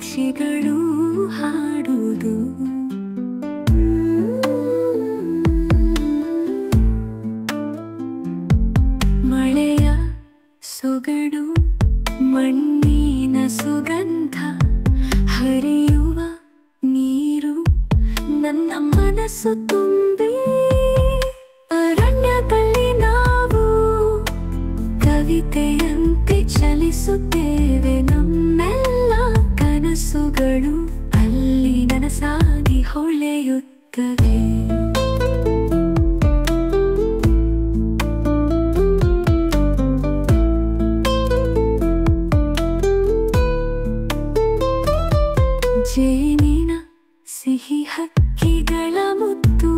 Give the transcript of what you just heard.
ಪಕ್ಷಿಗಳು ಹಾಡುವುದು. ಮಳೆಯ ಸೊಗಡು, ಮಣ್ಣಿನ ಸುಗಂಧ, ಹರಿಯುವ ನೀರು ನನ್ನ ಮನಸ್ಸು ತುಂಬಿ, ಅರಣ್ಯದಲ್ಲಿ ನಾವು ಕವಿತೆಯಂತೆ ಚಲಿಸುತ್ತೇವೆ. ನಮ್ಮೆಲ್ಲ ಕನಸುಗಳು ಅಲ್ಲಿ ನನಸಾಗಿ ಹೊಳೆಯುತ್ತವೆ. ಜೇನಿನ ಸಿಹಿ ಹಕ್ಕಿಗಳ ಮುತ್ತು,